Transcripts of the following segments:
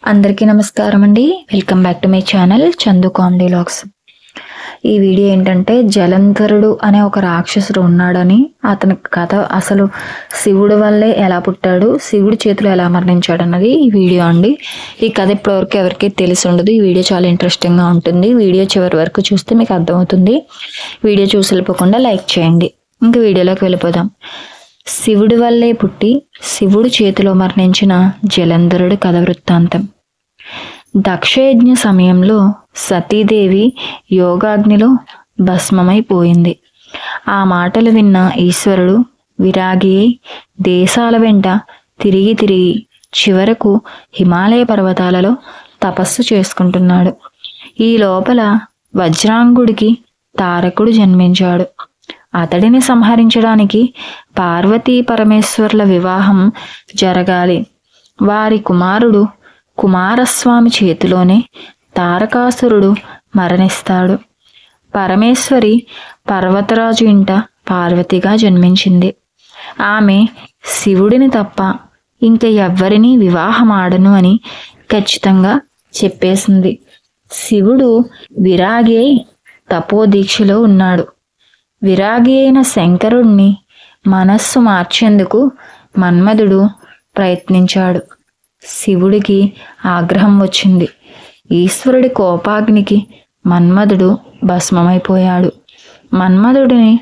అందరికీ నమస్కారం అండి. Welcome back to my channel Chandu comedy vlogs. ఈ వీడియో ఏంటంటే జలంధరుడు అనే ఒక రాక్షసుడు ఉన్నాడని, అతని కథ అసలు శివుడి వల్లే ఎలా పుట్టాడు, శివుడి చేతిలో ఎలా మరణించాడు అన్నది ఈ వీడియో అండి. ఈ కథ ఇప్పటివరకు ఎవరికి తెలిసి ఉండదు. ఈ వీడియో చాలా ఇంట్రెస్టింగ్గా ఉంటుంది. వీడియో చివరి వరకు చూస్తే మీకు అర్థమవుతుంది. వీడియో చూసి వెళ్ళిపోకుండా లైక్ చేయండి. ఇంక వీడియోలోకి వెళ్ళిపోదాం. శివుడి వల్లే పుట్టి శివుడి చేతిలో మరణించిన జలంధరుడి కథ వృత్తాంతం. దక్షయజ్ఞ సమయంలో సతీదేవి యోగాగ్నిలో భస్మమైపోయింది. ఆ మాటలు విన్న ఈశ్వరుడు విరాగి దేశాల వెంట తిరిగి చివరకు హిమాలయ పర్వతాలలో తపస్సు చేసుకుంటున్నాడు. ఈ లోపల వజ్రాంగుడికి తారకుడు జన్మించాడు. అతడిని సంహరించడానికి పార్వతీ పరమేశ్వర్ల వివాహం జరగాలి. వారి కుమారుడు కుమారస్వామి చేతిలోనే తారకాసురుడు మరణిస్తాడు. పరమేశ్వరి పర్వతరాజు ఇంట పార్వతిగా జన్మించింది. ఆమె శివుడిని తప్ప ఇంక ఎవ్వరినీ వివాహమాడను అని ఖచ్చితంగా చెప్పేసింది. శివుడు విరాగి అయి తపోదీక్షలో ఉన్నాడు. విరాగి అయిన శంకరుణ్ణి మనస్సు మార్చేందుకు మన్మధుడు ప్రయత్నించాడు. శివుడికి ఆగ్రహం వచ్చింది. ఈశ్వరుడి కోపాగ్నికి మన్మధుడు భస్మమైపోయాడు. మన్మధుడిని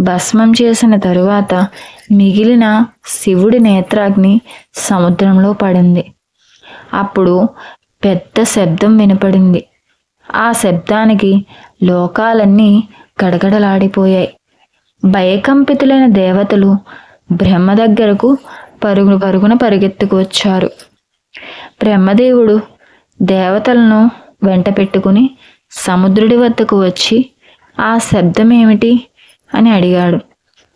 భస్మం చేసిన తరువాత మిగిలిన శివుడి నేత్రాగ్ని సముద్రంలో పడింది. అప్పుడు పెద్ద శబ్దం వినపడింది. ఆ శబ్దానికి లోకాలన్నీ గడగడలాడిపోయాయి. భయకంపితులైన దేవతలు బ్రహ్మ దగ్గరకు పరుగున పరిగెత్తుకు వచ్చారు. బ్రహ్మదేవుడు దేవతలను వెంట పెట్టుకుని సముద్రుడి వద్దకు వచ్చి ఆ శబ్దం ఏమిటి అని అడిగాడు.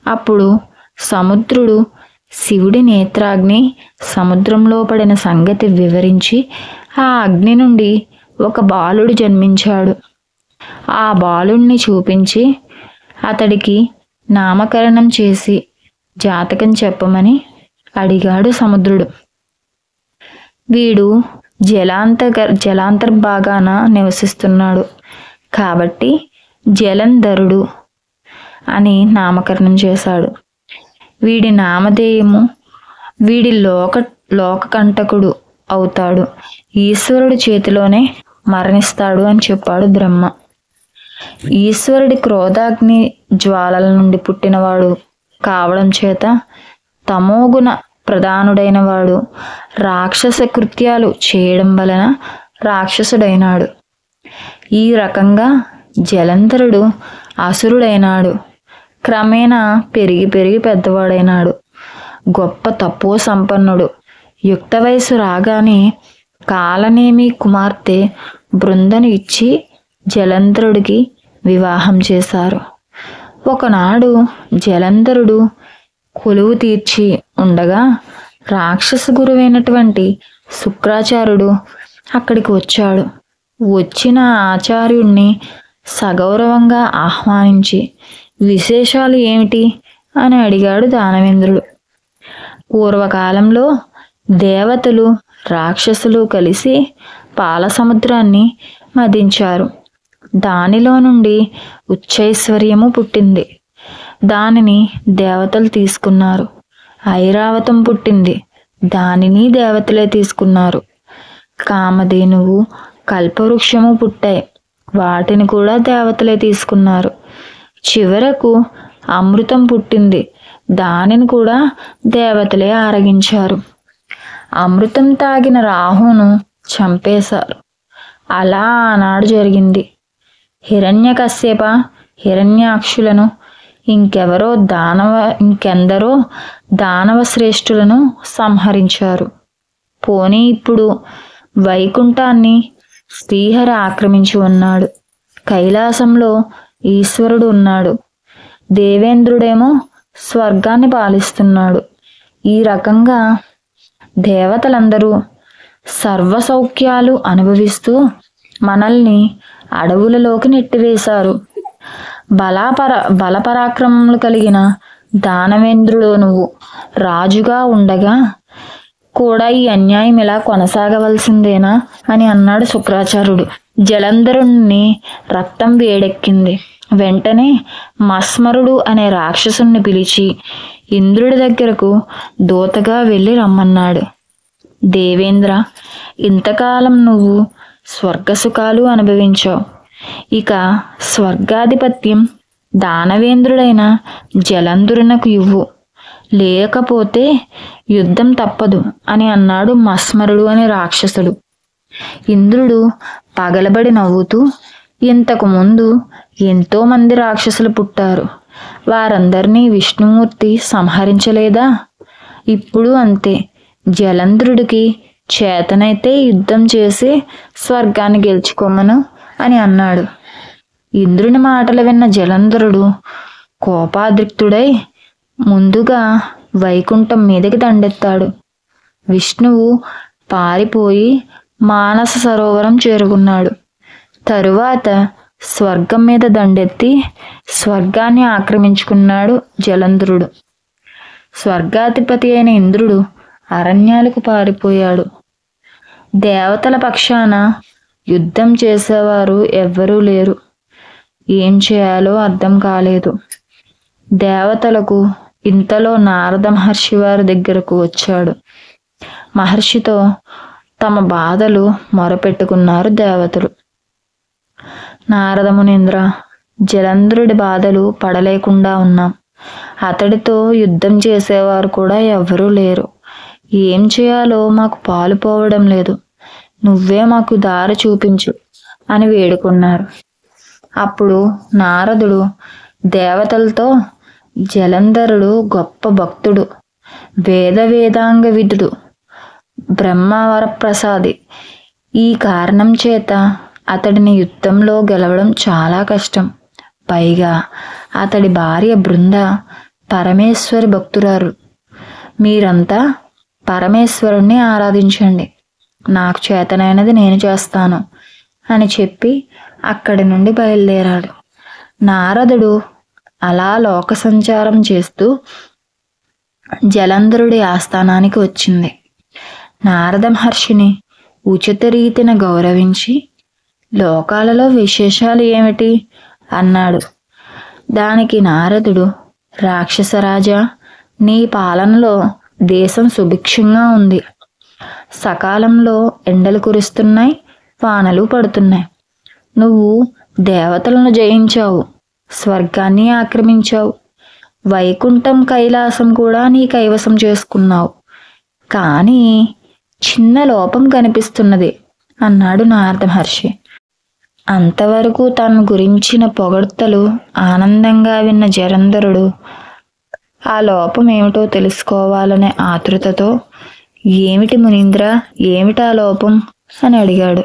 అప్పుడు సముద్రుడు శివుడి నేత్రాగ్ని సముద్రంలో పడిన సంగతి వివరించి ఆ అగ్ని నుండి ఒక బాలుడు జన్మించాడు. ఆ బాలుణ్ణి చూపించి అతడికి నామకరణం చేసి జాతకం చెప్పమని అడిగాడు సముద్రుడు. వీడు జలాంతర్భాగాన నివసిస్తున్నాడు కాబట్టి జలంధరుడు అని నామకరణం చేశాడు. వీడి నామధేయము వీడి లోకకంటకుడు అవుతాడు. ఈశ్వరుడి చేతిలోనే మరణిస్తాడు అని చెప్పాడు బ్రహ్మ. ఈశ్వరుడి క్రోధాగ్ని జ్వాలల నుండి పుట్టినవాడు కావడం చేత తమోగుణ ప్రధానుడైన వాడు రాక్షస కృత్యాలు చేయడం వలన రాక్షసుడైనాడు. ఈ రకంగా జలంధరుడు అసురుడైనాడు. క్రమేణా పెరిగి పెద్దవాడైనాడు. గొప్ప తపో సంపన్నుడు. యుక్త వయసు రాగానే కాలనేమి కుమార్తె బృందను ఇచ్చి జలంధరుడికి వివాహం చేశారు. ఒకనాడు జలంధరుడు కొలువు తీర్చి ఉండగా రాక్షస గురువైనటువంటి శుక్రాచార్యుడు అక్కడికి వచ్చాడు. వచ్చిన ఆచార్యుడిని సగౌరవంగా ఆహ్వానించి విశేషాలు ఏమిటి అని అడిగాడు దానవేంద్రుడు. పూర్వకాలంలో దేవతలు రాక్షసులు కలిసి పాల సముద్రాన్ని మదించారు. దానిలో నుండి ఉచ్చైశ్వర్యము పుట్టింది. దానిని దేవతలు తీసుకున్నారు. ఐరావతం పుట్టింది. దానిని దేవతలే తీసుకున్నారు. కామధేనువు కల్పవృక్షము పుట్టాయి. వాటిని కూడా దేవతలే తీసుకున్నారు. చివరకు అమృతం పుట్టింది. దానిని కూడా దేవతలే ఆరగించారు. అమృతం తాగిన రాహును చంపేశారు. అలా ఆనాడు జరిగింది. హిరణ్యకశ్యప హిరణ్యాక్షులను ఇంకెందరో దానవ శ్రేష్ఠులను సంహరించారు. పోనీ ఇప్పుడు వైకుంఠాన్ని శ్రీహరి ఆక్రమించి ఉన్నాడు. కైలాసంలో ఈశ్వరుడు ఉన్నాడు. దేవేంద్రుడేమో స్వర్గాన్ని పాలిస్తున్నాడు. ఈ రకంగా దేవతలందరూ సర్వ సౌఖ్యాలు అనుభవిస్తూ మనల్ని అడవులలోకి నెట్టివేశారు. బలపరాక్రమములు కలిగిన దానవేంద్రుడు నువ్వు రాజుగా ఉండగా కూడా ఈ అన్యాయం ఇలా కొనసాగవలసిందేనా అని అన్నాడు శుక్రాచార్యుడు. జలంధరుణ్ణి రక్తం వేడెక్కింది. వెంటనే మస్మరుడు అనే రాక్షసుని పిలిచి ఇంద్రుడి దగ్గరకు దూతగా వెళ్ళి రమ్మన్నాడు. దేవేంద్ర, ఇంతకాలం నువ్వు స్వర్గసుఖాలు అనుభవించావు. ఇక స్వర్గాధిపత్యం దానవేంద్రుడైన జలంధరునకు ఇవ్వు, లేకపోతే యుద్ధం తప్పదు అని అన్నాడు మస్మరుడు అనే రాక్షసుడు. ఇంద్రుడు పగలబడి నవ్వుతూ, ఇంతకు ముందు ఎంతో మంది రాక్షసులు పుట్టారు, వారందరినీ విష్ణుమూర్తి సంహరించలేదా? ఇప్పుడు అంతే, జలంధరుడికి చేతనైతే యుద్ధం చేసి స్వర్గాన్ని గెలుచుకోమను అని అన్నాడు. ఇంద్రుని మాటలు విన్న జలంధరుడు కోపాద్రిక్తుడై ముందుగా వైకుంఠం మీదకి దండెత్తాడు. విష్ణువు పారిపోయి మానస సరోవరం చేరుకున్నాడు. తరువాత స్వర్గం మీద దండెత్తి స్వర్గాన్ని ఆక్రమించుకున్నాడు జలంధరుడు. స్వర్గాధిపతి అయిన ఇంద్రుడు అరణ్యాలకు పారిపోయాడు. దేవతల పక్షాన యుద్ధం చేసేవారు ఎవ్వరూ లేరు. ఏం చేయాలో అర్థం కాలేదు. దేవతలకు ఇంతలో నారద మహర్షి వారి దగ్గరకు వచ్చాడు. మహర్షితో తమ బాధలు మొరపెట్టుకున్నారు దేవతలు. నారద మునీంద్ర, జలంధరుడి బాధలు పడలేకుండా ఉన్నాం. అతడితో యుద్ధం చేసేవారు కూడా ఎవ్వరూ లేరు. ఏం చేయాలో మాకు పాలుపోవడం లేదు. నువ్వే మాకు దారి చూపించు అని వేడుకున్నారు. అప్పుడు నారదుడు దేవతలతో, జలంధరుడు గొప్ప భక్తుడు, వేదాంగ విదుడు, బ్రహ్మవరప్రసాది. ఈ కారణం చేత అతడిని యుద్ధంలో గెలవడం చాలా కష్టం. పైగా అతడి భార్య బృంద పరమేశ్వరి భక్తురాలు. మీరంతా పరమేశ్వరుణ్ణి ఆరాధించండి, నాకు చేతనైనది నేను చేస్తాను అని చెప్పి అక్కడి నుండి బయలుదేరాడు. నారదుడు అలా లోక సంచారం చేస్తూ జలంధరుడి ఆస్థానానికి వచ్చింది. నారద మహర్షిని ఉచిత రీతిన గౌరవించి, లోకాలలో విశేషాలు ఏమిటి అన్నాడు. దానికి నారదుడు, రాక్షసరాజా, నీ పాలనలో దేశం సుభిక్షంగా ఉంది. సకాలంలో ఎండలు కురుస్తున్నాయి, వానలు పడుతున్నాయి. నువ్వు దేవతలను జయించావు, స్వర్గాన్ని ఆక్రమించావు, వైకుంఠం కైలాసం కూడా నీ కైవసం చేసుకున్నావు. కానీ చిన్న లోపం కనిపిస్తున్నది అన్నాడు నారద మహర్షి. అంతవరకు తన గురించిన పొగడ్తలు ఆనందంగా విన్న జలంధరుడు ఆ లోపం ఏమిటో తెలుసుకోవాలనే ఆతృతతో, ఏమిటి మునీంద్ర, ఏమిటా లోపం అని అడిగాడు.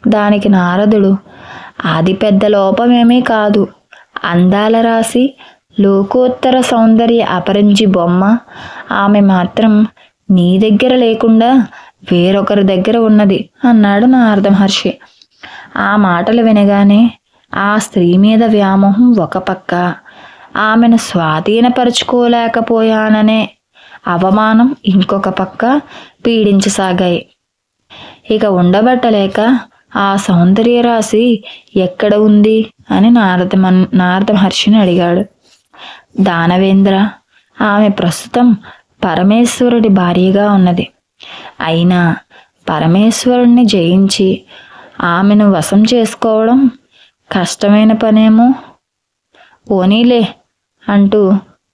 దానికి నారదుడు, అది పెద్ద లోపమేమీ కాదు. అందాల రాశి, లోకోత్తర సౌందర్య అపరంజి బొమ్మ, ఆమె మాత్రం నీ దగ్గర లేకుండా వేరొకరి దగ్గర ఉన్నది అన్నాడు నారద మహర్షి. ఆ మాటలు వినగానే ఆ స్త్రీ మీద వ్యామోహం ఒక పక్క, ఆమెను స్వాధీనపరుచుకోలేకపోయాననే అవమానం ఇంకొక పక్క పీడించసాగాయి. ఇక ఉండబట్టలేక ఆ సౌందర్య రాశి ఎక్కడ ఉంది అని నారద మహర్షిని అడిగాడు. దానవేంద్ర, ఆమె ప్రస్తుతం పరమేశ్వరుడి భార్యగా ఉన్నది. అయినా పరమేశ్వరుణ్ణి జయించి ఆమెను వశం చేసుకోవడం కష్టమైన పనేమో. పోనీలే అంటూ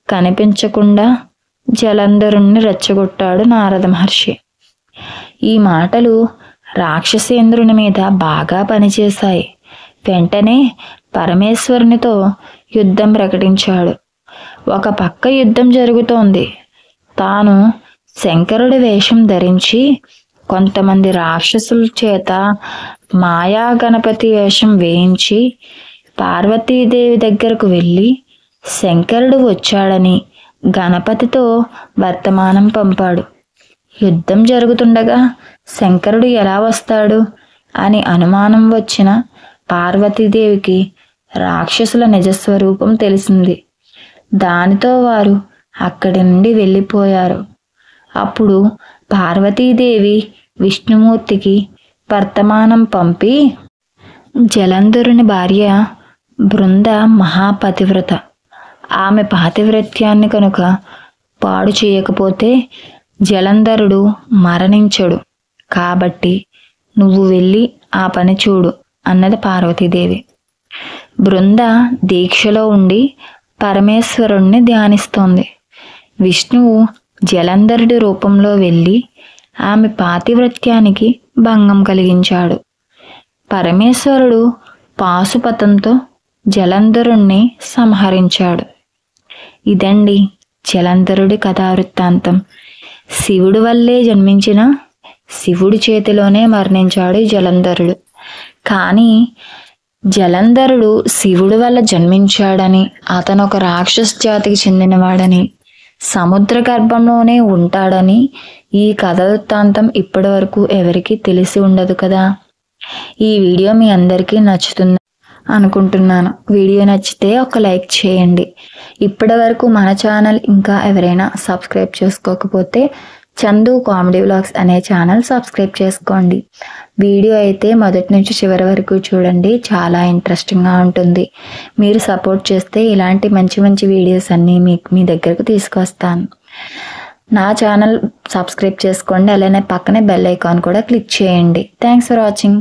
కనిపించకుండా జలంధరుణ్ణి రెచ్చగొట్టాడు నారద మహర్షి. ఈ మాటలు రాక్షసేంద్రుని మీద బాగా పనిచేశాయి. వెంటనే పరమేశ్వరునితో యుద్ధం ప్రకటించాడు. ఒక పక్క యుద్ధం జరుగుతోంది. తాను శంకరుడి వేషం ధరించి కొంతమంది రాక్షసుల చేత మాయా గణపతి వేషం వేయించి పార్వతీదేవి దగ్గరకు వెళ్ళి శంకరుడు వచ్చాడని గణపతితో వర్తమానం పంపాడు. యుద్ధం జరుగుతుండగా శంకరుడు ఎలా వస్తాడు అని అనుమానం వచ్చిన పార్వతీదేవికి రాక్షసుల నిజస్వరూపం తెలిసింది. దానితో వారు అక్కడి నుండి వెళ్ళిపోయారు. అప్పుడు పార్వతీదేవి విష్ణుమూర్తికి వర్తమానం పంపి, జలంధరుని భార్య బృంద మహాపతివ్రత. ఆమె పాతివ్రత్యాన్ని కనుక పాడు చేయకపోతే జలంధరుడు మరణించడు. కాబట్టి నువ్వు వెళ్ళి ఆ పని చూడు అన్నది పార్వతీదేవి. బృంద దీక్షలో ఉండి పరమేశ్వరుణ్ణి ధ్యానిస్తోంది. విష్ణువు జలంధరుడి రూపంలో వెళ్ళి ఆమె పాతివ్రత్యానికి భంగం కలిగించాడు. పరమేశ్వరుడు పాశుపతంతో జలంధరుణ్ణి సంహరించాడు. ఇదండి జలంధరుడి కథావృత్తాంతం. శివుడి వల్లే జన్మించిన శివుడి చేతిలోనే మరణించాడు జలంధరుడు. కానీ జలంధరుడు శివుడి వల్ల జన్మించాడని, అతను ఒక రాక్షస జాతికి చెందినవాడని, సముద్ర గర్భంలోనే ఉంటాడని ఈ కథ వృత్తాంతం ఇప్పటి వరకు ఎవరికి తెలిసి ఉండదు కదా. ఈ వీడియో మీ అందరికీ నచ్చుతుంది అనుకుంటున్నాను. వీడియో నచ్చితే ఒక లైక్ చేయండి. ఇప్పటి వరకు మన ఛానల్ ఇంకా ఎవరైనా సబ్స్క్రైబ్ చేసుకోకపోతే చందు కామెడీ వ్లాగ్స్ అనే ఛానల్ సబ్స్క్రైబ్ చేసుకోండి. వీడియో అయితే మొదటి నుంచి చివరి వరకు చూడండి, చాలా ఇంట్రెస్టింగ్గా ఉంటుంది. మీరు సపోర్ట్ చేస్తే ఇలాంటి మంచి మంచి వీడియోస్ అన్నీ మీ దగ్గరకు తీసుకొస్తాను. నా ఛానల్ సబ్స్క్రైబ్ చేసుకోండి, అలానే పక్కనే బెల్ ఐకాన్ కూడా క్లిక్ చేయండి. Thanks for watching.